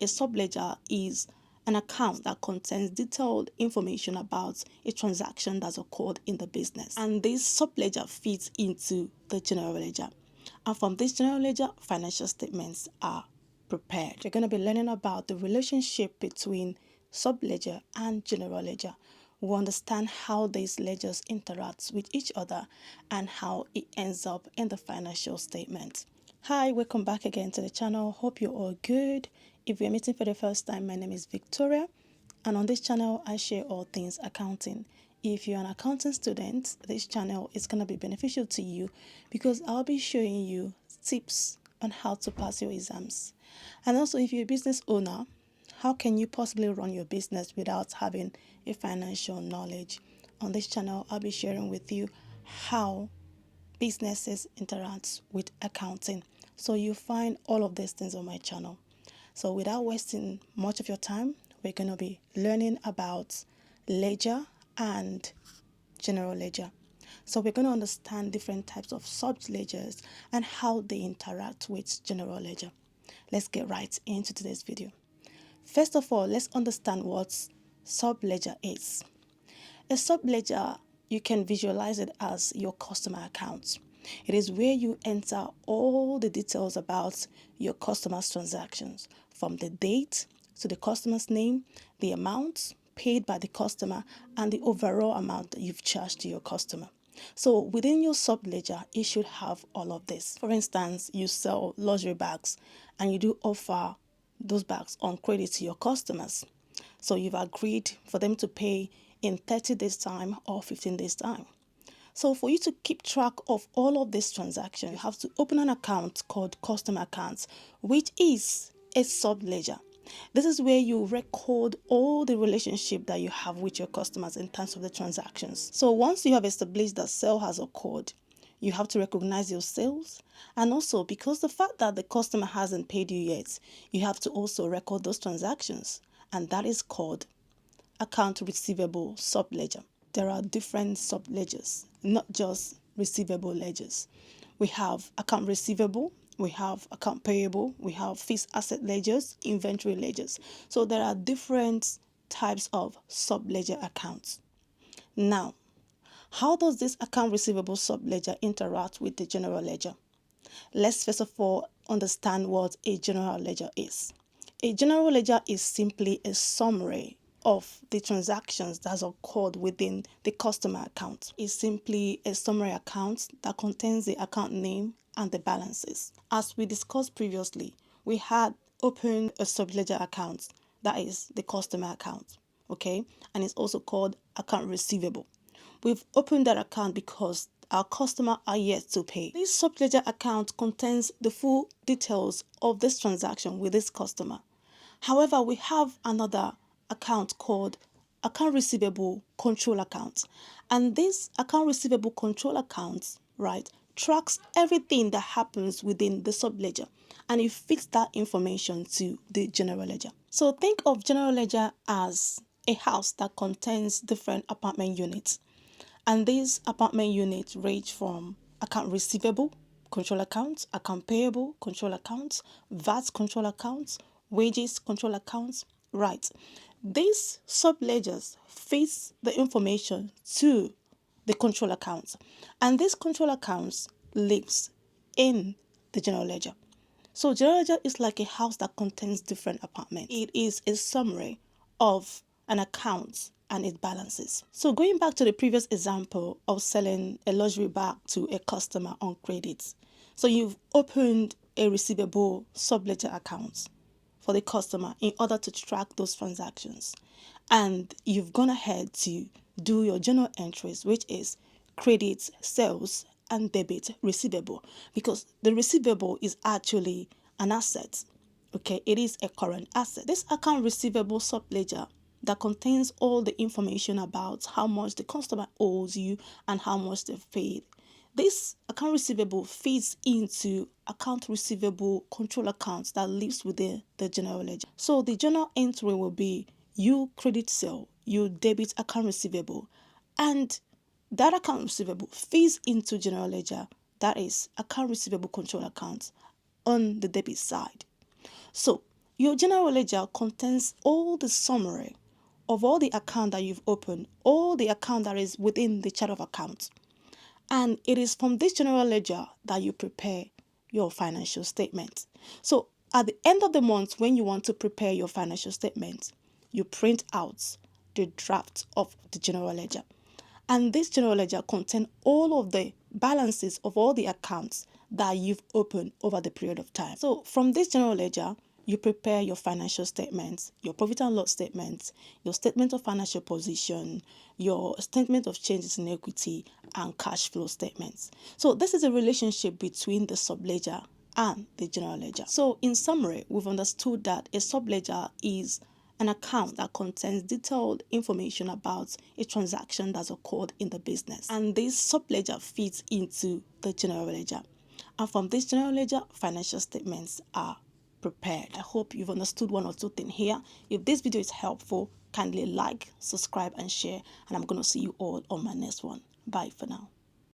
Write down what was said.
a subledger is an account that contains detailed information about a transaction that's occurred in the business. And this subledger fits into the general ledger. And from this general ledger, financial statements are prepared. You're going to be learning about the relationship between subledger and general ledger. We understand how these ledgers interact with each other and how it ends up in the financial statement. Hi, welcome back again to the channel. Hope you're all good. If you're meeting for the first time, my name is Victoria, and on this channel I share all things accounting. If you're an accounting student, this channel is going to be beneficial to you because I'll be showing you tips on how to pass your exams. And also, if you're a business owner, how can you possibly run your business without having a financial knowledge? On this channel, I'll be sharing with you how businesses interact with accounting. So you find all of these things on my channel. So without wasting much of your time, we're going to be learning about ledger and general ledger. So we're going to understand different types of subledgers and how they interact with general ledger. Let's get right into today's video. First of all, let's understand what subledger is. A subledger, you can visualize it as your customer account. It is where you enter all the details about your customer's transactions, from the date to the customer's name, the amount paid by the customer, and the overall amount that you've charged to your customer. So within your subledger, it should have all of this. For instance, you sell luxury bags and you do offer those bags on credit to your customers. So you've agreed for them to pay in 30 days time or 15 days time. So for you to keep track of all of these transactions, you have to open an account called customer accounts, which is a subledger. This is where you record all the relationship that you have with your customers in terms of the transactions. So once you have established that sale has occurred, you have to recognize your sales. And also, because the fact that the customer hasn't paid you yet, you have to also record those transactions. And that is called Accounts Receivable subledger. There are different subledgers, not just receivable ledgers. We have account receivable, we have account payable, we have fixed asset ledgers, inventory ledgers. So there are different types of subledger accounts. Now, how does this account receivable subledger interact with the general ledger? Let's first of all understand what a general ledger is. A general ledger is simply a summary of the transactions that has occurred within the customer account. It's simply a summary account that contains the account name and the balances. As we discussed previously, we had opened a subledger account, that is the customer account, okay? And it's also called account receivable. We've opened that account because our customer are yet to pay. This subledger account contains the full details of this transaction with this customer. However, we have another account called account receivable control account, and this account receivable control account, right, tracks everything that happens within the subledger, and it feeds that information to the general ledger. So think of general ledger as a house that contains different apartment units, and these apartment units range from account receivable control accounts, account payable control accounts, VAT control accounts, wages control accounts, right? These subledgers feeds the information to the control accounts, and these control accounts lives in the general ledger. So general ledger is like a house that contains different apartments. It is a summary of an account and its balances. So going back to the previous example of selling a luxury bag to a customer on credit. So you've opened a receivable subledger account for the customer in order to track those transactions. And you've gone ahead to do your journal entries, which is credit, sales, and debit receivable, because the receivable is actually an asset. Okay, it is a current asset. This account receivable subledger that contains all the information about how much the customer owes you and how much they've paid. This account receivable feeds into account receivable control accounts that lives within the general ledger. So the journal entry will be you credit sale, you debit account receivable, and that account receivable feeds into general ledger, that is account receivable control accounts on the debit side. So Your general ledger contains all the summary of all the account that you've opened, all the account that is within the chart of accounts. And it is from this general ledger that you prepare your financial statement. So at the end of the month, when you want to prepare your financial statement, you print out the draft of the general ledger. And this general ledger contains all of the balances of all the accounts that you've opened over the period of time. So from this general ledger, you prepare your financial statements, your profit and loss statements, your statement of financial position, your statement of changes in equity, and cash flow statements. So this is a relationship between the subledger and the general ledger. So in summary, we've understood that a subledger is an account that contains detailed information about a transaction that's occurred in the business. And this subledger feeds into the general ledger. And from this general ledger, financial statements are prepared. I hope you've understood one or two things here. If this video is helpful, kindly like, subscribe, and share. And I'm going to see you all on my next one. Bye for now.